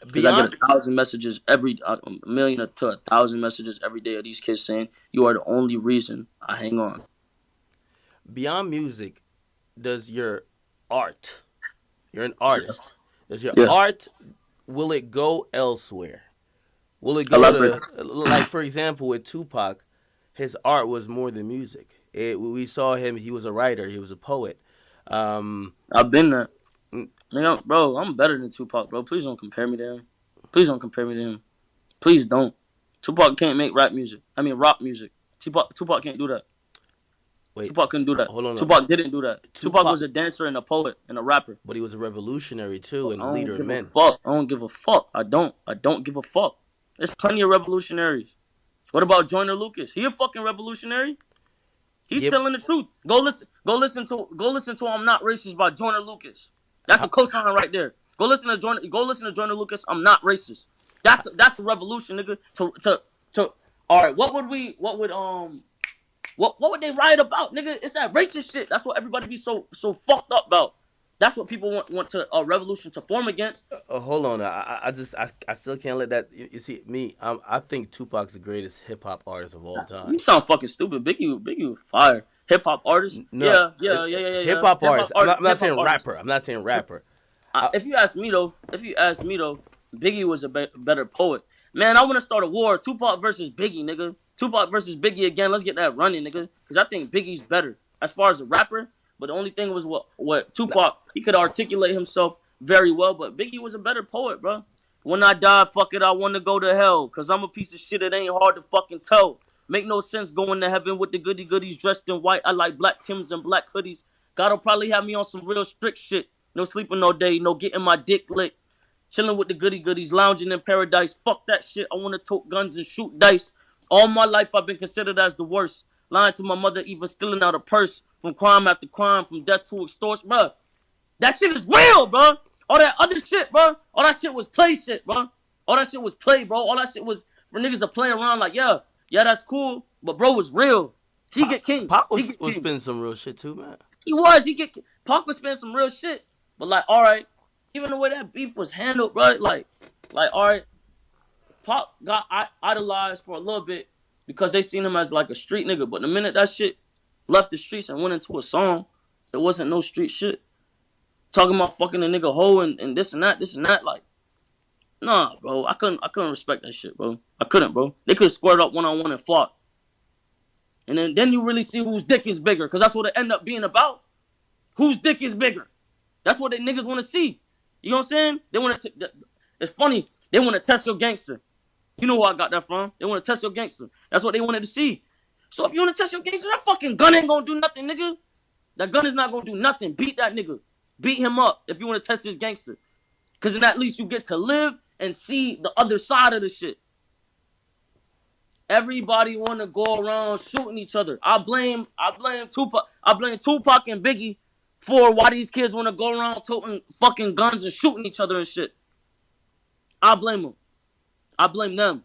Because I get Beyond 1,000 messages a million to 1,000 messages every day of these kids saying you are the only reason I hang on. beyond music, does your art, you're an artist, does your Yeah, art, will it go elsewhere? Will it go elaborate. to, like, for example, with Tupac, his art was more than music. We saw him, he was a writer, he was a poet. Um, I've been there. mm, Bro, I'm better than Tupac, bro. Please don't compare me to him. Please don't compare me to him. Please don't. Tupac can't make rap music. I mean rock music. Tupac can't do that. wait, Tupac couldn't do that. hold on. Tupac didn't do that. Tupac Tupac, was a dancer and a poet and a rapper. but he was a revolutionary too and I a leader don't of give a men. fuck. I don't give a fuck. I don't. I don't give a fuck. There's plenty of revolutionaries. What about Joyner Lucas? He a fucking revolutionary. He's Yeah, telling the truth. Go listen. Go listen to "I'm Not Racist" by Joyner Lucas. That's a cosign right there. Go listen to Joyner. Go listen to Joyner Lucas. I'm not racist. That's a revolution, nigga. To. All right. What would they write about, nigga? It's that racist shit. That's what everybody be so fucked up about. That's what people want to a revolution to form against. hold on. I still can't let that. You see, me, I think Tupac's the greatest hip hop artist of all time. You sound fucking stupid. Biggie was fire. Hip hop artist. No, hip Yeah. hop Hip hop artist. art. I'm not Hip hop saying artist. rapper. I'm not saying rapper. I, If you ask me though, Biggie was a better poet. Man, I want to start a war. Tupac versus Biggie, nigga. Tupac versus Biggie again. Let's get that running, nigga. Because I think Biggie's better as far as a rapper. But the only thing was what Tupac, he could articulate himself very well. But Biggie was a better poet, bro. When I die, fuck it, I want to go to hell. Because I'm a piece of shit. It ain't hard to fucking tell. Make no sense going to heaven with the goody goodies dressed in white. I like black Tims and black hoodies. God'll probably have me on some real strict shit. No sleeping no day, no getting my dick licked. Chilling with the goody goodies, lounging in paradise. Fuck that shit. I want to tote guns and shoot dice. All my life I've been considered as the worst. Lying to my mother, even stealing out a purse. From crime after crime, from death to extortion, bro. That shit is real, bro. All that other shit, bro. All that shit was play shit, bro. All that shit was play, bro. All that shit was for niggas to play around like, yeah, that's cool. But bro was real. He Pac, get king. Pac He get was king. spinning some real shit too, man. He was. He get. Pac was spending some real shit. But like, all right, even the way that beef was handled, bro, like, all right, Pac got idolized for a little bit because they seen him as like a street nigga. But the minute that shit left the streets and went into a song, it wasn't no street shit. Talking about fucking a nigga hoe and this and that. Like, nah, bro, I couldn't respect that shit, bro. I couldn't, bro. They could have squared up 1-on-1 and fought. And then you really see whose dick is bigger, because that's what it end up being about. Whose dick is bigger? That's what the niggas want to see. You know what I'm saying? They want to. It's funny. They want to test your gangster. You know where I got that from? They want to test your gangster. That's what they wanted to see. So if you want to test your gangster, that fucking gun ain't gonna do nothing, nigga. That gun is not gonna do nothing. Beat that nigga. Beat him up if you want to test his gangster. Cause then at least you get to live and see the other side of the shit. Everybody want to go around shooting each other. I blame Tupac and Biggie for why these kids want to go around toting fucking guns and shooting each other and shit. I blame them. I blame them.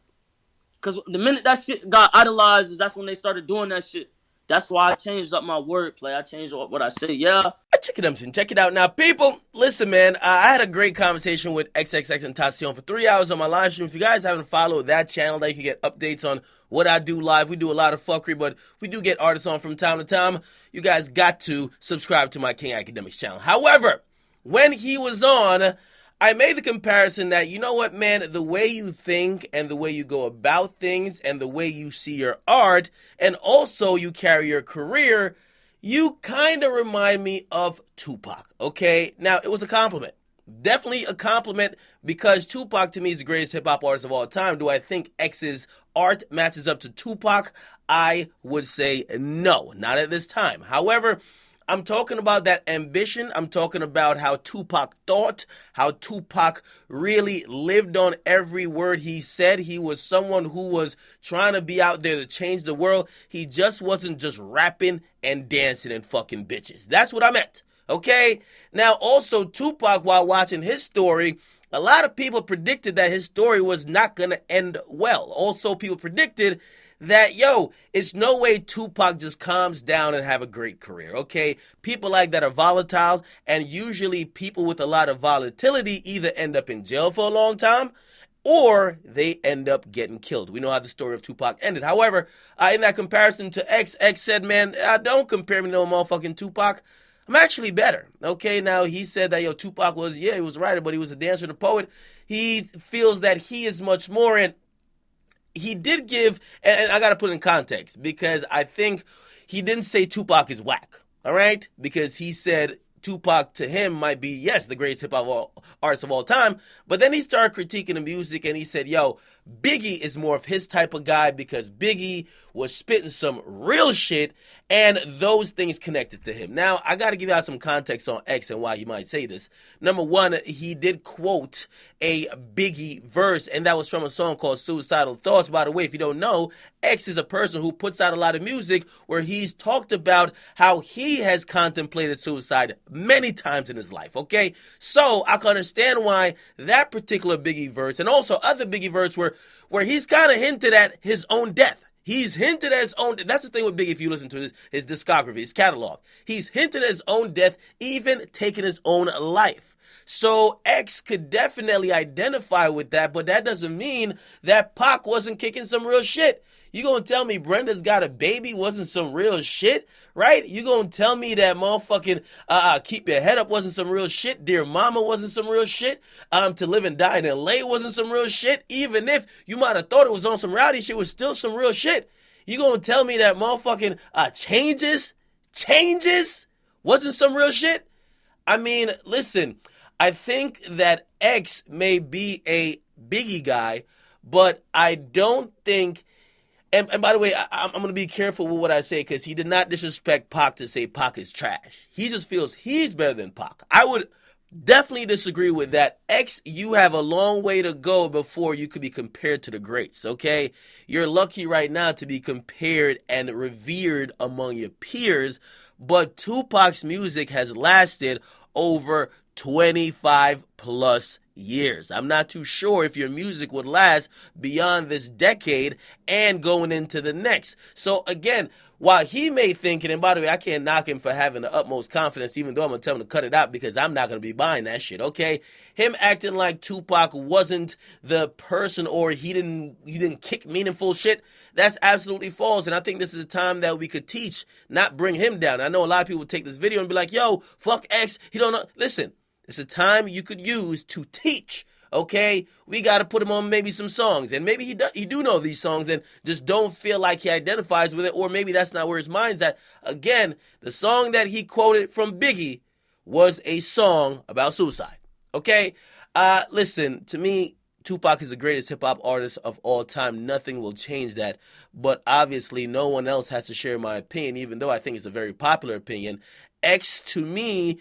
Cause the minute that shit got idolized, that's when they started doing that shit. That's why I changed up my wordplay. I changed what I say. Yeah. Check it out, check it out now, people. Listen, man, I had a great conversation with xxxtentacion for 3 hours on my live stream. If you guys haven't followed that channel, that you can get updates on what I do live. We do a lot of fuckery, but we do get artists on from time to time. You guys got to subscribe to my King Akademiks channel. However, when he was on, I made the comparison that, you know what, man, the way you think and the way you go about things and the way you see your art and also you carry your career, you kind of remind me of Tupac, okay? Now, it was a compliment. Definitely a compliment because Tupac to me is the greatest hip-hop artist of all time. Do I think X's art matches up to Tupac? I would say no, not at this time. However, I'm talking about that ambition. I'm talking about how Tupac thought, how Tupac really lived on every word he said. He was someone who was trying to be out there to change the world. He just wasn't just rapping and dancing and fucking bitches. That's what I meant, okay? Now, also, Tupac, while watching his story, a lot of people predicted that his story was not going to end well. Also, people predicted that, yo, it's no way Tupac just calms down and have a great career, okay? People like that are volatile, and usually people with a lot of volatility either end up in jail for a long time or they end up getting killed. We know how the story of Tupac ended. However, in that comparison to X said, man, don't compare me to no motherfucking Tupac. I'm actually better. Okay, now he said that, yo, Tupac was, he was a writer, but he was a dancer and a poet. He feels that he is much more, and he did give, and I got to put it in context, because I think he didn't say Tupac is whack, all right? Because he said Tupac to him might be, yes, the greatest hip-hop artist of all time, but then he started critiquing the music, and he said, yo, Biggie is more of his type of guy because Biggie was spitting some real shit, and those things connected to him. Now, I got to give y'all some context on X and why he might say this. Number one, he did quote a Biggie verse, and that was from a song called Suicidal Thoughts. By the way, if you don't know, X is a person who puts out a lot of music where he's talked about how he has contemplated suicide many times in his life, okay? So I can understand why that particular Biggie verse, and also other Biggie verse where he's kind of hinted at his own death. He's hinted at his own. That's the thing with Biggie. If you listen to his discography, his catalog, he's hinted at his own death, even taking his own life. So X could definitely identify with that, but that doesn't mean that Pac wasn't kicking some real shit. You gonna tell me Brenda's Got a Baby wasn't some real shit, right? You gonna tell me that motherfucking Keep Your Head Up wasn't some real shit? Dear Mama wasn't some real shit? To Live and Die in L.A. wasn't some real shit? Even if you might have thought it was on some rowdy shit, it was still some real shit. You gonna tell me that motherfucking Changes wasn't some real shit? I mean, listen, I think that X may be a Biggie guy, but I don't think. And by the way, I'm going to be careful with what I say because he did not disrespect Pac to say Pac is trash. He just feels he's better than Pac. I would definitely disagree with that. X, you have a long way to go before you could be compared to the greats, okay? You're lucky right now to be compared and revered among your peers, but Tupac's music has lasted over 25 plus years. I'm not too sure if your music would last beyond this decade and going into the next. So again, while he may think it, and by the way, I can't knock him for having the utmost confidence, even though I'm going to tell him to cut it out because I'm not going to be buying that shit, okay? Him acting like Tupac wasn't the person or he didn't kick meaningful shit, that's absolutely false. And I think this is a time that we could teach, not bring him down. I know a lot of people would take this video and be like, yo, fuck X, he don't know. Listen, it's a time you could use to teach, okay? We got to put him on maybe some songs. And maybe he do know these songs and just don't feel like he identifies with it. Or maybe that's not where his mind's at. Again, the song that he quoted from Biggie was a song about suicide, okay? Listen, to me, Tupac is the greatest hip-hop artist of all time. Nothing will change that. But obviously, no one else has to share my opinion, even though I think it's a very popular opinion. X, to me,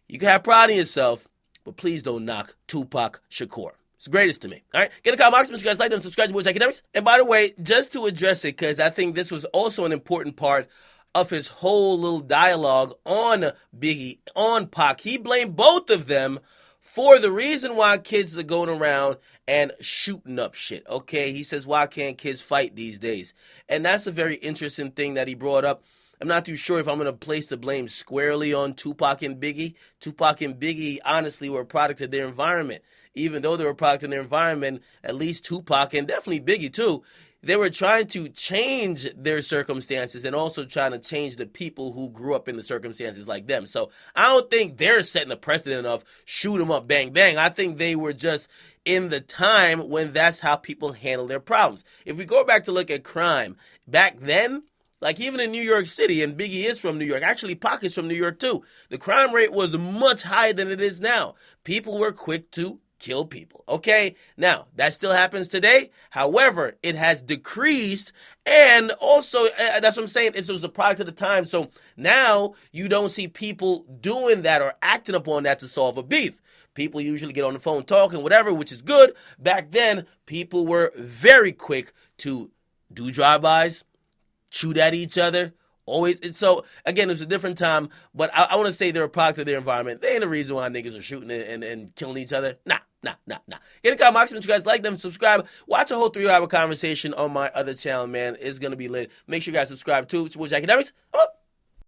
you can have pride in yourself, but please don't knock Tupac Shakur. It's the greatest to me. All right? Get a comment box. Make sure you guys like them, subscribe to Akademiks. And by the way, just to address it, because I think this was also an important part of his whole little dialogue on Biggie, on Pac. He blamed both of them for the reason why kids are going around and shooting up shit, okay? He says, why can't kids fight these days? And that's a very interesting thing that he brought up. I'm not too sure if I'm going to place the blame squarely on Tupac and Biggie. Tupac and Biggie, honestly, were a product of their environment. Even though they were a product of their environment, at least Tupac and definitely Biggie too, they were trying to change their circumstances and also trying to change the people who grew up in the circumstances like them. So I don't think they're setting a precedent of shoot 'em up, bang, bang. I think they were just in the time when that's how people handle their problems. If we go back to look at crime, back then, like even in New York City, and Biggie is from New York, actually Pac is from New York too, the crime rate was much higher than it is now. People were quick to kill people, okay? Now, that still happens today. However, it has decreased, and also, that's what I'm saying, it was a product of the time. So now you don't see people doing that or acting upon that to solve a beef. People usually get on the phone talking, whatever, which is good. Back then, people were very quick to do drive-bys, shoot at each other, always. So, again, it was a different time, but I want to say they're a product of their environment. They ain't the reason why niggas are shooting and killing each other. Nah, Get in the comment box, make sure you guys like them, subscribe. Watch a whole 3-hour conversation on my other channel, man. It's going to be lit. Make sure you guys subscribe too. It's your boy Akademiks. I'm up.